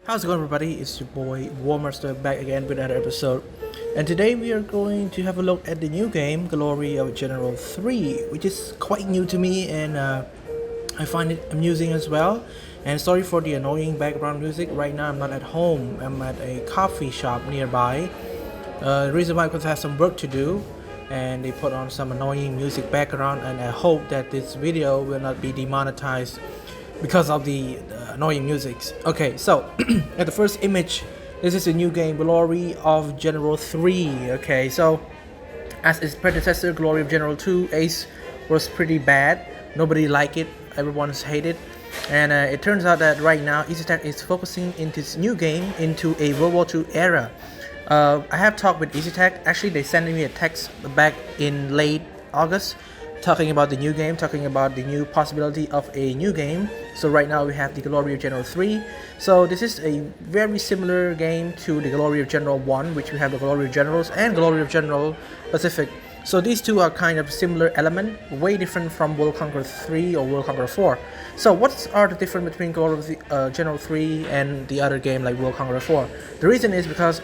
How's it going, everybody? It's your boy Warmaster back again with another episode. And today we are going to have a look at the new game, Glory of General 3, which is quite new to me and I find it amusing as well. And sorry for the annoying background music. Right now I'm not at home, I'm at a coffee shop nearby. The reason why is because I have some work to do and they put on some annoying music background, and I hope that this video will not be demonetized because of the annoying music. Okay, so at the first image, this is a new game, Glory of General 3. Okay, so as its predecessor, Glory of General 2, Ace was pretty bad. Nobody liked it, everyone's hated. And it turns out that right now, EasyTech is focusing in this new game into a World War II era. I have talked with EasyTech. Actually, they sent me a text back in late August talking about the new game, talking about the new possibility of a new game. So right now we have the Glory of General 3. So this is a very similar game to the Glory of General 1, which we have the Glory of Generals and Glory of General Pacific. So these two are kind of similar element, way different from World Conqueror 3 or World Conqueror 4. So what are the difference between Glory of General 3 and the other game like World Conqueror 4? The reason is because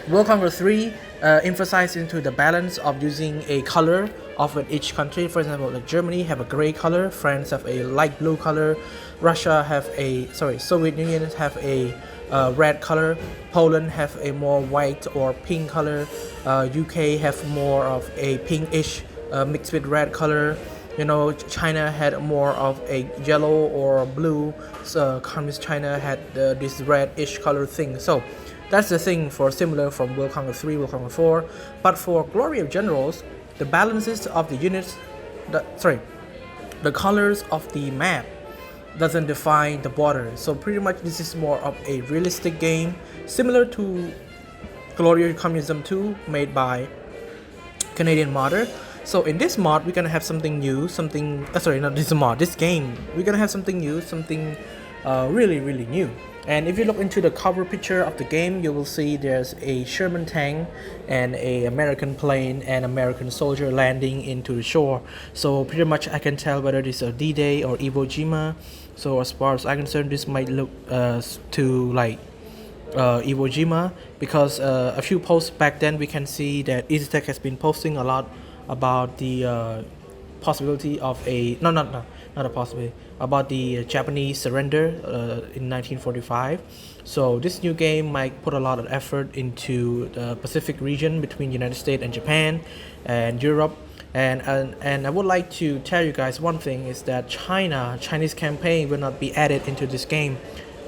World Conqueror 3 emphasizes into the balance of using a color of each country. For example, like Germany have a gray color, France have a light blue color, Soviet Union have a red color, Poland have a more white or pink color, UK have more of a pinkish mixed with red color. China had more of a yellow or blue. So Communist China had this reddish color thing. So that's the thing for similar from World Conqueror 3, World Conqueror 4. But for Glory of Generals, the balances of the units, the colors of the map doesn't define the border. So pretty much this is more of a realistic game, similar to Glory of Communism 2 made by Canadian modder. So in this mod, we're gonna have something new, this game, we're gonna have something new, something really new. And if you look into the cover picture of the game, you will see there's a Sherman tank and a American plane and American soldier landing into the shore. So pretty much I can tell whether this is a D-Day or Iwo Jima. So as far as I'm concerned, this might look to like Iwo Jima, because a few posts back then we can see that EasyTech has been posting a lot about the possibility of about the Japanese surrender in 1945. So this new game might put a lot of effort into the Pacific region between United States and Japan and Europe. And I would like to tell you guys one thing is that Chinese campaign will not be added into this game.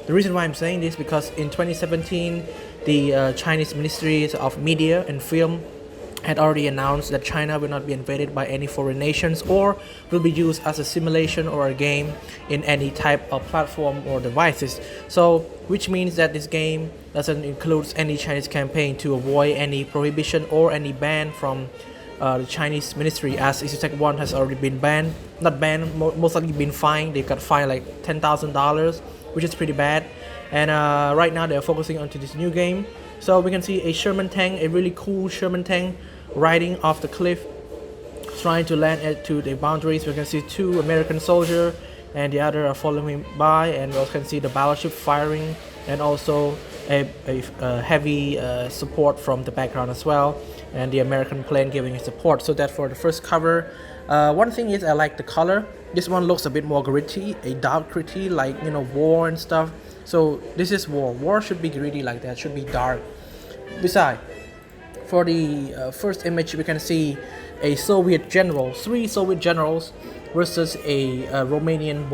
The reason why I'm saying this because in 2017 the Chinese Ministries of Media and Film had already announced that China will not be invaded by any foreign nations or will be used as a simulation or a game in any type of platform or devices. So which means that this game doesn't include any Chinese campaign to avoid any prohibition or any ban from the Chinese ministry, as EasyTech 1 has already been banned. Not banned, most likely been fined. They got fined like $10,000, which is pretty bad. And right now they're focusing onto this new game. So we can see a Sherman tank, a really cool Sherman tank riding off the cliff, trying to land to the boundaries. We can see two American soldiers and the other are following by, and we also can see the battleship firing and also a heavy support from the background as well, and the American plane giving it support. So that for the first cover. One thing is I like the color. This one looks a bit more gritty, a dark gritty, like war and stuff. So this is war. War should be gritty like that, should be dark. Besides, for the first image, we can see a Soviet general, 3 Soviet generals versus a Romanian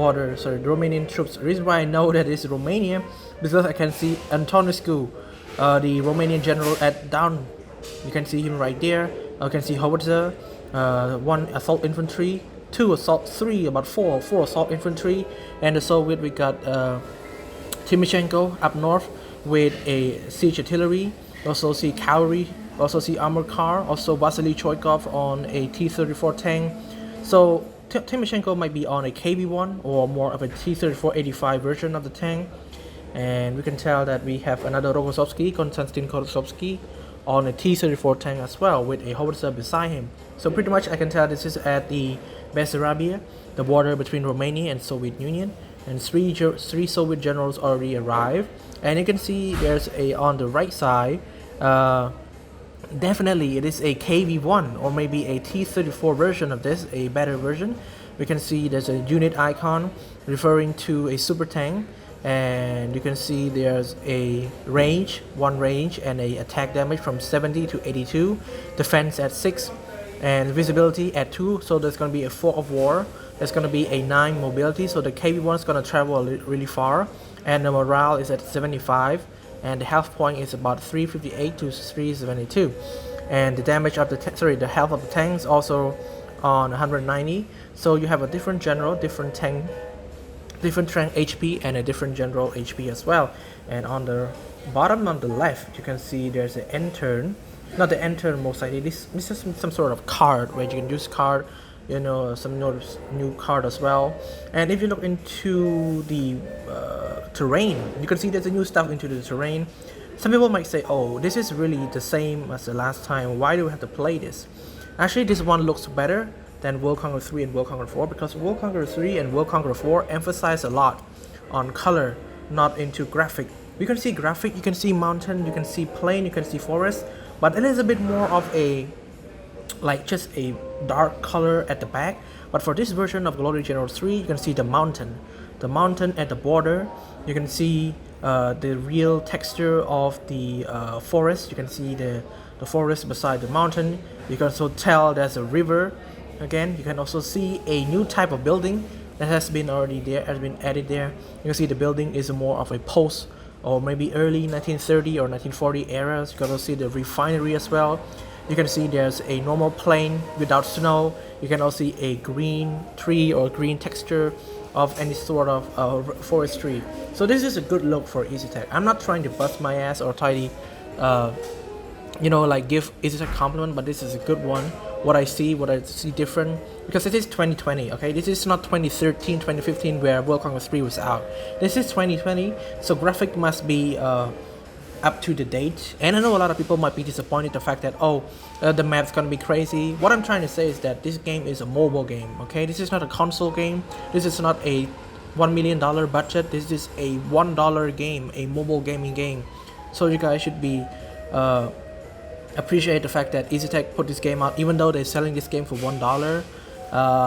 troops. The reason why I know that it's Romania because I can see Antonescu, the Romanian general at down. You can see him right there. You can see howitzer, 1 assault infantry, 2 assault, 3 about 4 assault infantry, and the Soviet we got Timoshenko up north with a siege artillery. Also see cavalry, also see armored car, also Vasily Choikov on a T-34 tank. So Timoshenko might be on a KV-1 or more of a T-34-85 version of the tank. And we can tell that we have another Konstantin Rokossovsky on a T-34 tank as well with a howitzer beside him. So pretty much I can tell this is at the Bessarabia, the border between Romania and Soviet Union. and three Soviet generals already arrived. And you can see there's a on the right side. Definitely, it is a KV-1 or maybe a T-34 version of this, a better version. We can see there's a unit icon referring to a super tank, and you can see there's a one range, and a attack damage from 70 to 82, defense at 6, and visibility at 2. So there's going to be a 4 of war. There's going to be a 9 mobility. So the KV-1 is going to travel really far, and the morale is at 75. And the health point is about 358 to 372, and the damage of the health of the tanks also on 190. So you have a different general, different tank HP, and a different general HP as well. And on the bottom on the left, you can see there's an intern, not the intern most likely. This is some sort of card where you can use card, some new card as well. And if you look into the terrain, you can see there's a new stuff into the terrain. Some people might say, oh, this is really the same as the last time, why do we have to play this? Actually, this one looks better than World Conqueror 3 and World Conqueror 4, because World Conqueror 3 and World Conqueror 4 emphasize a lot on color, not into graphic. You can see graphic, you can see mountain, you can see plain, you can see forest, but it is a bit more of a just a dark color at the back. But for this version of Glory General 3, you can see the mountain at the border. You can see the real texture of the forest. You can see the forest beside the mountain. You can also tell there's a river. Again, you can also see a new type of building that has been added there. You can see the building is more of a post or maybe early 1930 or 1940 eras. You can also see the refinery as well. You can see there's a normal plain without snow. You can also see a green tree or green texture of any sort of forestry. So this is a good look for EasyTech. I'm not trying to bust my ass or try to give EasyTech compliment, but this is a good one. What I see different, because it is 2020, okay? This is not 2013, 2015 where World Conqueror 3 was out. This is 2020, so graphic must be up to the date. And I know a lot of people might be disappointed the fact that the map's gonna be crazy. What I'm trying to say is that this game is a mobile game, okay? This is not a console game. This is not a $1 million budget. This is a $1 game, a mobile gaming game. So you guys should be appreciate the fact that EasyTech put this game out, even though they're selling this game for $1.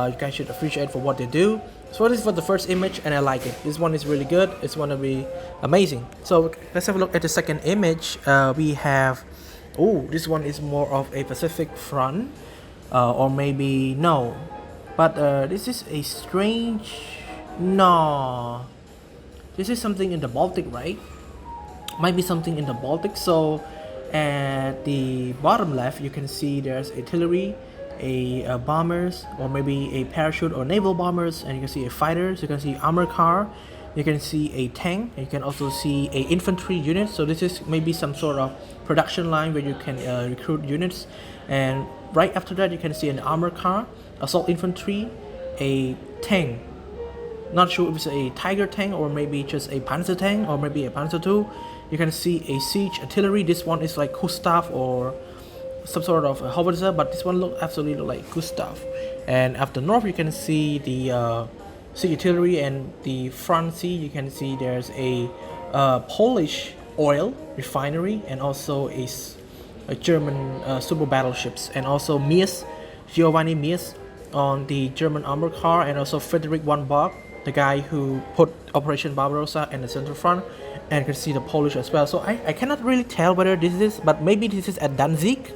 You guys should appreciate for what they do. So this is for the first image, and I like it. This one is really good. It's gonna be amazing. So let's have a look at the second image. We have, this one is more of a Pacific front, or maybe no, but this is a strange, no, this is something in the Baltic, right? Might be something in the Baltic. So at the bottom left, you can see there's artillery, a bombers, or maybe a parachute or naval bombers, and you can see a fighters, you can see armor car, you can see a tank, and you can also see a infantry unit. So this is maybe some sort of production line where you can recruit units. And right after that, you can see an armor car, assault infantry, a tank. Not sure if it's a Tiger tank or maybe just a Panzer tank or maybe a Panzer II. You can see a siege artillery. This one is like Gustav or some sort of a howitzer, but this one absolutely look like Gustav. And after north, you can see the siege artillery, and the front sea, you can see there's a Polish oil refinery, and also a German super battleships, and also Giovanni Mies on the German armor car, and also Frederick von Bock, the guy who put Operation Barbarossa in the central front. And you can see the Polish as well. So I cannot really tell whether this is, but maybe this is at Danzig,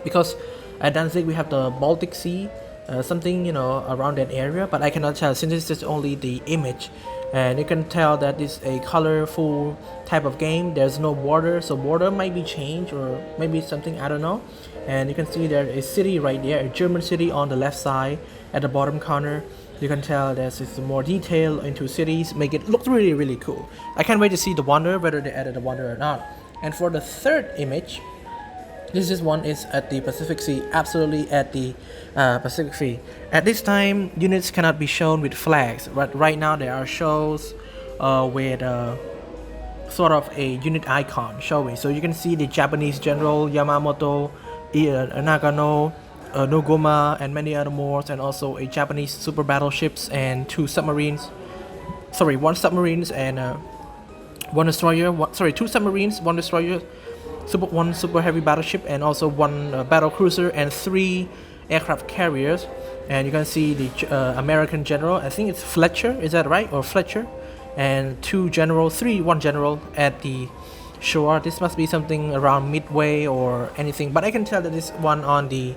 because at Danzig we have the Baltic Sea, something around that area, but I cannot tell since this is only the image. And you can tell that this is a colorful type of game. There's no border, so border might be changed or maybe something, I don't know. And you can see there is a city right there, a German city on the left side at the bottom corner. You can tell there's more detail into cities, make it look really, really cool. I can't wait to see the wonder, whether they added the wonder or not. And for the third image, this one is at the Pacific Sea, absolutely at the Pacific Sea. At this time, units cannot be shown with flags, but right now there are shows with sort of a unit icon showing. So you can see the Japanese General Yamamoto, Nagano, Nogoma, and many other more, and also a Japanese super battleships and 2 submarines. one submarines and one destroyer. Two submarines, one destroyer, one super heavy battleship, and also one battle cruiser and 3 aircraft carriers. And you can see the American general. I think it's Fletcher. Is that right? Or Fletcher? And one general at the shore. This must be something around Midway or anything. But I can tell that this one on the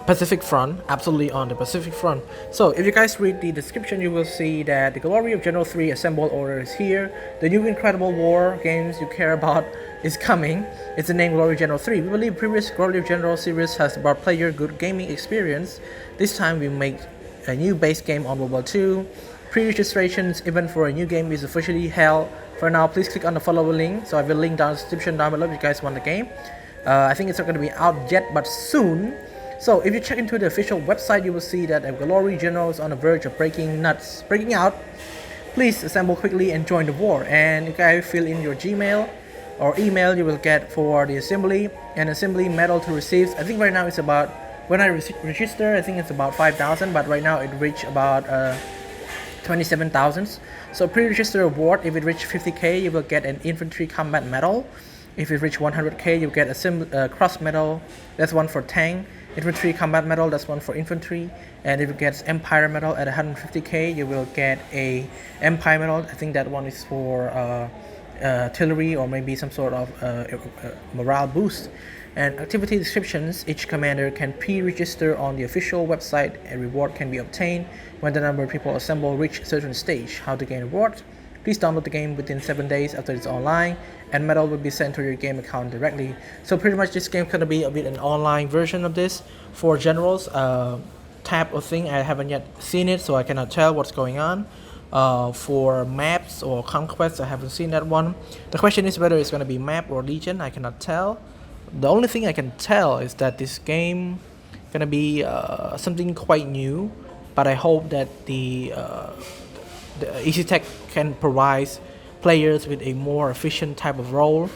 Pacific front, absolutely on the Pacific front. So if you guys read the description, you will see that the glory of General 3 assemble order is here. The new incredible war games you care about is coming. It's the name Glory of General 3. We believe previous Glory of General series has brought player good gaming experience. This time we make a new base game on World War II. Pre-registrations event for a new game is officially held. For now, please click on the following link. So I will link down in the description down below if you guys want the game. I think it's not going to be out yet, but soon. So if you check into the official website, you will see that the Glory General is on the verge of breaking out. Please assemble quickly and join the war. And you guys fill in your Gmail or email you will get for the assembly and assembly medal to receive. I think right now it's about, when I register, I think it's about 5,000, but right now it reached about 27,000. So pre-register award, if it reach 50k, you will get an infantry combat medal. If it reach 100k, you get a cross medal. That's one for tank. Infantry combat medal, that's one for infantry. And if it gets Empire medal at 150k, you will get a Empire medal. I think that one is for artillery or maybe some sort of morale boost. And activity descriptions, each commander can pre-register on the official website. A reward can be obtained when the number of people assemble reach a certain stage. How to gain reward? Please download the game within 7 days after it's online, and medal will be sent to your game account directly. So pretty much this game is gonna be a bit an online version of this for generals type of thing. I haven't yet seen it, so I cannot tell what's going on. For maps or conquests, I haven't seen that one. The question is whether it's gonna be map or legion. I cannot tell. The only thing I can tell is that this game gonna be something quite new, but I hope that the EasyTech can provide players with a more efficient type of role.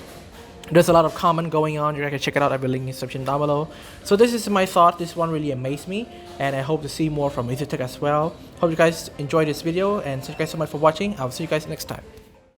There's a lot of comment going on. You can check it out. I will link in the description down below. So this is my thought. This one really amazed me, and I hope to see more from EasyTech as well. Hope you guys enjoyed this video, and thank you guys so much for watching. I'll see you guys next time.